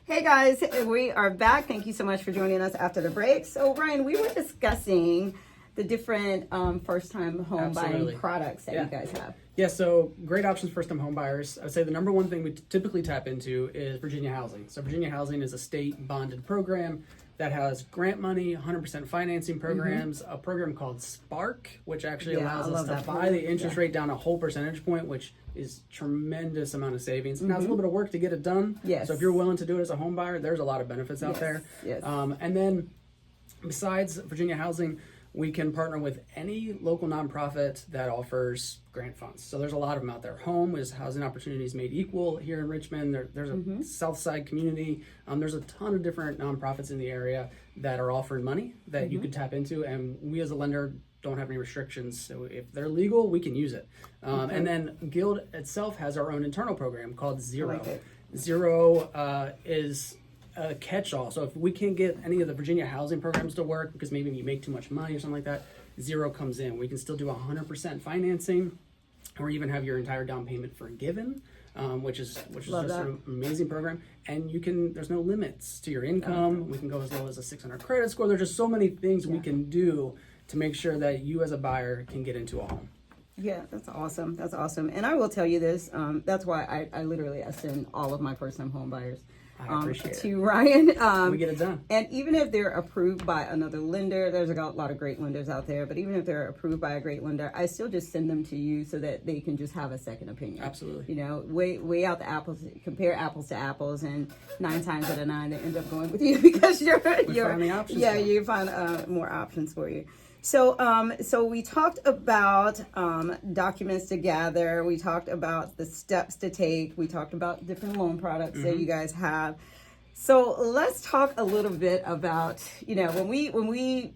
Hey guys, we are back. Thank you so much for joining us after the break. So Ryan, we were discussing the different first-time home buying products that you guys have. Yeah, so great options for first-time home buyers. I'd say the number one thing we typically tap into is Virginia Housing. So Virginia Housing is a state bonded program that has grant money, 100% financing programs, a program called Spark, which actually allows us to buy the interest rate down a whole percentage point, which is tremendous amount of savings. Now, it's a little bit of work to get it done. Yes. So if you're willing to do it as a home buyer, there's a lot of benefits out there. Yes. And then besides Virginia Housing, we can partner with any local nonprofit that offers grant funds. So there's a lot of them out there. Home is Housing Opportunities Made Equal here in Richmond. There's a South Side community. There's a ton of different nonprofits in the area that are offering money that you could tap into. And we as a lender don't have any restrictions. So if they're legal, we can use it. And then Guild itself has our own internal program called Zero. I like it. Zero is a catch-all. So if we can't get any of the Virginia housing programs to work because maybe you make too much money or something like that, Zero comes in. We can still do 100% financing, or even have your entire down payment forgiven, which is just an amazing program. And there's no limits to your income. We can go as low as a 600 credit score. There's just so many things we can do to make sure that you as a buyer can get into a home. Yeah, that's awesome. That's awesome. And I will tell you this, that's why I literally send all of my first-time home buyers to Ryan. We get it done. And even if they're approved by another lender, there's a lot of great lenders out there, but even if they're approved by a great lender, I still just send them to you so that they can just have a second opinion. Absolutely. You know, weigh out the apples, compare apples to apples, and 9 times out of 9 they end up going with you because you find more options for you. So we talked about documents to gather. We talked about the steps to take. We talked about different loan products that you guys have. So let's talk a little bit about, when we we've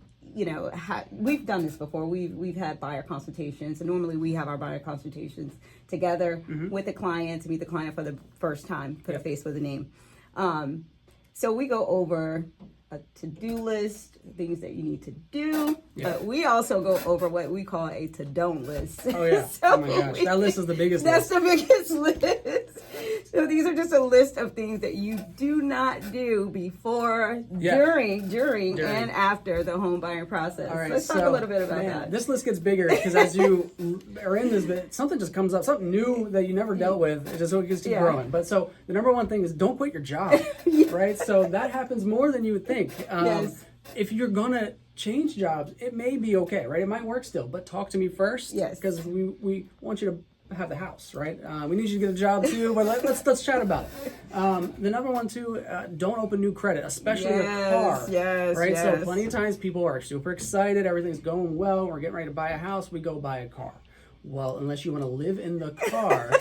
done this before. We've had buyer consultations, and normally we have our buyer consultations together with the client to meet the client for the first time, put a face with a name. So we go over a to-do list, things that you need to do, but we also go over what we call a to-don't list. Oh yeah, oh my gosh, that list is the biggest list. That's the biggest list. So these are just a list of things that you do not do before, during, and after the home buying process. All right, let's talk a little bit about that. This list gets bigger because as you are in this bit, something just comes up, something new that you never dealt with. It just keeps growing. But so the number one thing is don't quit your job, right? So that happens more than you would think. If you're gonna change jobs, it may be okay, right? It might work still, but talk to me first, because we want you to have the house, right? We need you to get a job too, but let's chat about it. The number one too, don't open new credit, especially a car, right? So plenty of times people are super excited, everything's going well, we're getting ready to buy a house, we go buy a car. Well, unless you want to live in the car,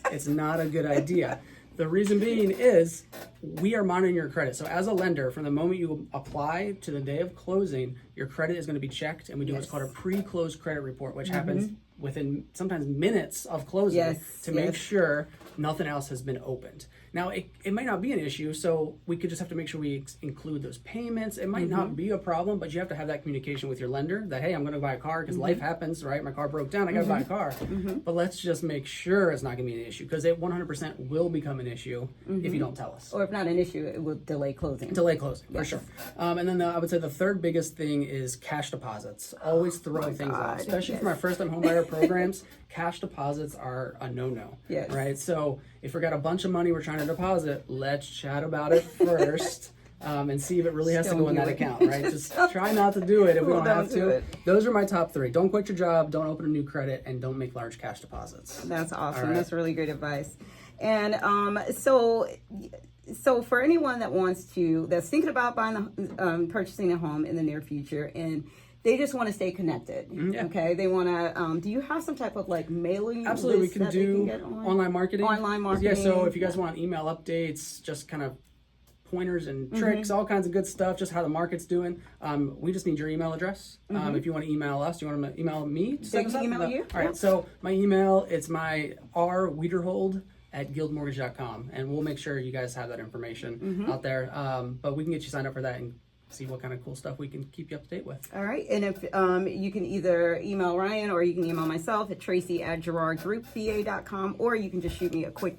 it's not a good idea. The reason being is we are monitoring your credit. So as a lender, from the moment you apply to the day of closing, your credit is going to be checked, and we do what's called a pre-closed credit report, which happens within sometimes minutes of closing to make sure nothing else has been opened. Now, it might not be an issue, so we could just have to make sure we include those payments. It might not be a problem, but you have to have that communication with your lender that, hey, I'm going to buy a car because life happens, right? My car broke down, I got to buy a car. But let's just make sure it's not going to be an issue, because it 100% will become an issue if you don't tell us. Or if not an issue, it will delay closing. For sure. And then I would say the third biggest thing is cash deposits. Always throw things out, especially for my first-time homebuyer programs. Cash deposits are a no-no, right? So if we got a bunch of money we're trying to deposit, let's chat about it first and see if it really has to go in that account, right? Just try not to do it if we don't have to. Those are my top 3. Don't quit your job, don't open a new credit, and don't make large cash deposits. That's awesome. That's really great advice. And so for anyone that's thinking about purchasing a home in the near future, and they just want to stay connected. Okay, they want to. Do you have some type of mailing? Absolutely, we can do online marketing. Online marketing. Yeah. So if you guys want email updates, just kind of pointers and tricks, all kinds of good stuff, just how the market's doing. We just need your email address. If you want to email us, do you want to email me? They can email you. All right. So my email, it's my Weiderhold at guildmortgage.com, and we'll make sure you guys have that information out there. But we can get you signed up for that and see what kind of cool stuff we can keep you up to date with. All right. And if you can either email Ryan or you can email myself at Tracy at GirardGroupVA.com, or you can just shoot me a quick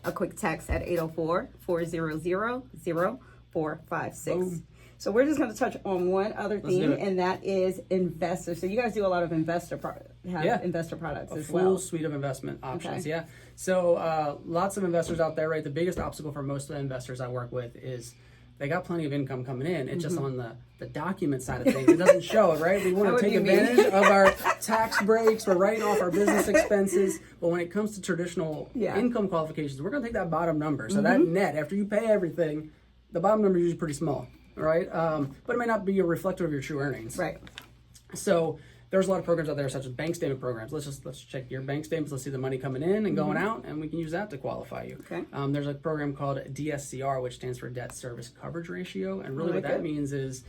a quick text at 804-400-0456. So we're just going to touch on one other theme, and that is investors. So you guys do a lot of investor products as well. A full suite of investment options, yeah. So lots of investors out there, right? The biggest obstacle for most of the investors I work with is they got plenty of income coming in. It's just on the document side of things. It doesn't show it, right? We want to take advantage of our tax breaks. We're writing off our business expenses. But when it comes to traditional income qualifications, we're going to take that bottom number. So that net, after you pay everything, the bottom number is usually pretty small, right? But it may not be a reflective of your true earnings. Right. So there's a lot of programs out there, such as bank statement programs. Let's check your bank statements. Let's see the money coming in and going out, and we can use that to qualify you. Okay. There's a program called DSCR, which stands for Debt Service Coverage Ratio, and really what that means is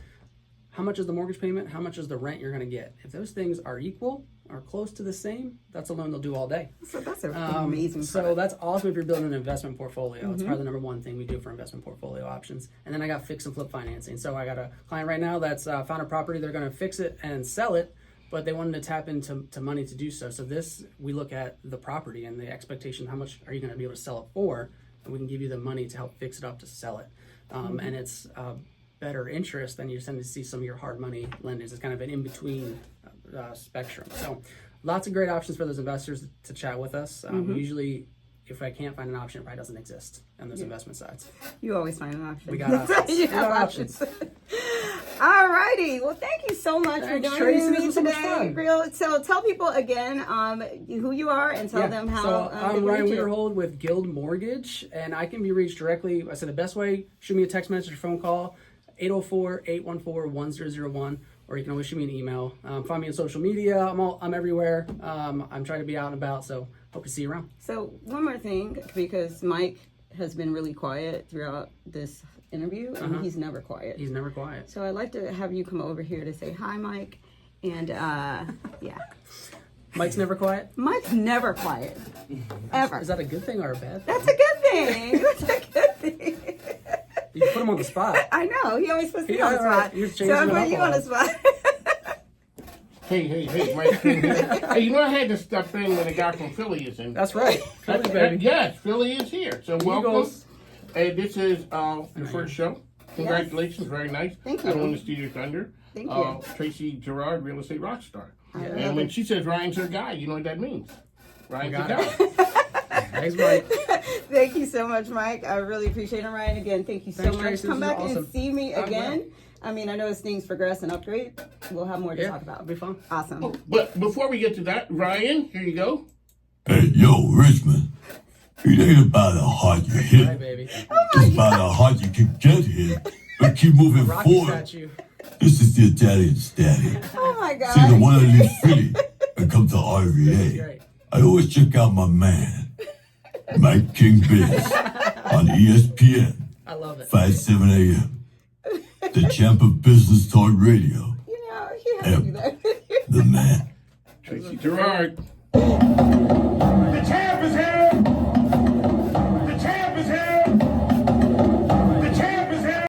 how much is the mortgage payment, how much is the rent you're going to get. If those things are equal or close to the same, that's a loan they'll do all day. So that's an amazing. So that's awesome if you're building an investment portfolio. It's probably the number one thing we do for investment portfolio options. And then I got fix and flip financing. So I got a client right now that's found a property. They're going to fix it and sell it, but they wanted to tap into money to do so. So this, we look at the property and the expectation, how much are you going to be able to sell it for, and we can give you the money to help fix it up to sell it. And it's better interest than you tend to see some of your hard money lenders. It's kind of an in-between spectrum. So lots of great options for those investors to chat with us. Usually, if I can't find an option, it probably doesn't exist on those investment sides. You always find an option. We got options. We got options. All righty. Well, thank you so much for joining Tracy. me today. So tell people again who you are and tell them how. So I'm Ryan Weiderhold with Guuld Mortgage, and I can be reached directly. I said the best way, shoot me a text message or phone call, 804-814-1001, or you can always shoot me an email. Find me on social media. I'm everywhere. I'm trying to be out and about, so hope to see you around. So one more thing, because Mike has been really quiet throughout this interview, and he's never quiet. He's never quiet. So I'd like to have you come over here to say hi, Mike, and Mike's never quiet? Mike's never quiet, ever. Is that a good thing or a bad thing? That's a good thing. That's a good thing. You put him on the spot. I know. He always puts me on the spot. So I'm putting you on the spot. Hey, Mike. Hey, you know I had to step in when the guy from Philly is in. That's right. Philly, baby. Yes, Philly is here. So welcome. Eagles. Hey, this is your first show. Congratulations, very nice. Thank you. I don't want to steal your thunder. Thank you. Tracy, Girard, real estate rock star. Yeah. And when she says Ryan's her guy, you know what that means. Ryan's her guy. Thanks, Mike. Thank you so much, Mike. I really appreciate it, Ryan. Again, thank you so much. Tracy. Come back awesome. and see me again. I mean, I know as things progress and upgrade, we'll have more to talk about. It'll be fun. Awesome. Oh, but before we get to that, Ryan, here you go. Hey, yo, Richmond. It ain't about how hard you hit. Hi, baby. It's about how hard you can get hit, but keep moving Rocky forward. statue. This is the Italian Daddy. Oh my God. See, the one that leaves Philly and come to That's RVA. great. I always check out my man, Mike King Biz, on ESPN, I love it. 5-7 a.m. The champ of business talk radio. You know, you have to do that. The man. Tracy Girard.